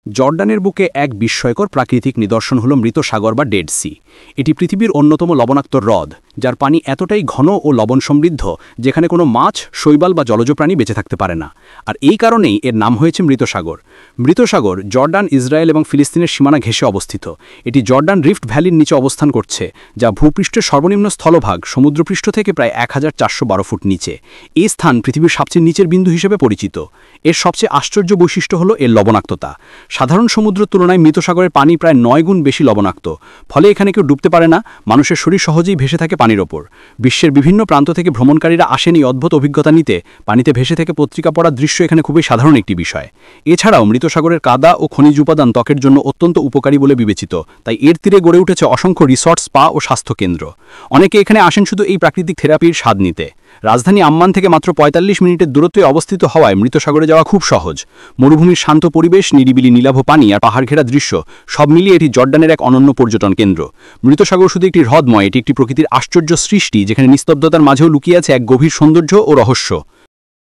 জর্ডানের বুকে এক বিস্ময়কর প্রাকৃতিক নিদর্শন হল মৃত সাগর বা ডেড সি। এটি পৃথিবীর অন্যতম লবণাক্ত হ্রদ, যার পানি এতটাই ঘন ও লবণ সমৃদ্ধ যেখানে কোনো মাছ, শৈবাল বা জলজ প্রাণী বেঁচে থাকতে পারে না। আর এই কারণেই এর নাম হয়েছে মৃত সাগর। মৃত সাগর জর্ডান, ইসরায়েল এবং ফিলিস্তিনের সীমানা ঘেঁষে অবস্থিত। এটি জর্ডান রিফট ভ্যালির নিচে অবস্থান করছে, যা ভূপৃষ্ঠের সর্বনিম্ন স্থলভাগ সমুদ্রপৃষ্ঠ থেকে প্রায় 1412 ফুট নিচে। এই স্থান পৃথিবীর সবচেয়ে নিচের বিন্দু হিসেবে পরিচিত। এর সবচেয়ে আশ্চর্য বৈশিষ্ট্য হল এর লবণাক্ততা। সাধারণ সমুদ্রের তুলনায় মৃত সাগরের পানি প্রায় 9 গুণ বেশি লবণাক্ত, ফলে এখানে কেউ ডুবতে পারে না, মানুষের শরীর সহজেই ভেসে থাকে পানির ওপর। বিশ্বের বিভিন্ন প্রান্ত থেকে ভ্রমণকারীরা আসেন এই অদ্ভুত অভিজ্ঞতা নিতে। পানিতে ভেসে থেকে পত্রিকা পড়ার দৃশ্য এখানে খুবই সাধারণ একটি বিষয়। এছাড়াও মৃত সাগরের কাদা ও খনিজ উপাদান ত্বকের জন্য অত্যন্ত উপকারী বলে বিবেচিত, তাই এর তীরে গড়ে উঠেছে অসংখ্য রিসর্ট, স্পা ও স্বাস্থ্যকেন্দ্র। অনেকে এখানে আসেন শুধু এই প্রাকৃতিক থেরাপির স্বাদ নিতে। রাজধানী আম্মান থেকে মাত্র 45 মিনিটের দূরত্বে অবস্থিত হওয়ায় মৃত সাগরে যাওয়া খুব সহজ। মরুভূমির শান্ত পরিবেশ, নিরিবিলি নীলাভ পানি আর পাহাড় ঘেরা দৃশ্য সব মিলিয়ে এটি জর্ডানের এক অনন্য পর্যটন কেন্দ্র। মৃত সাগর শুধু একটি হ্রদ নয়, এটি একটি প্রকৃতির আশ্চর্য সৃষ্টি, যেখানে নিস্তব্ধতার মাঝেও লুকিয়ে আছে এক গভীর সৌন্দর্য ও রহস্য।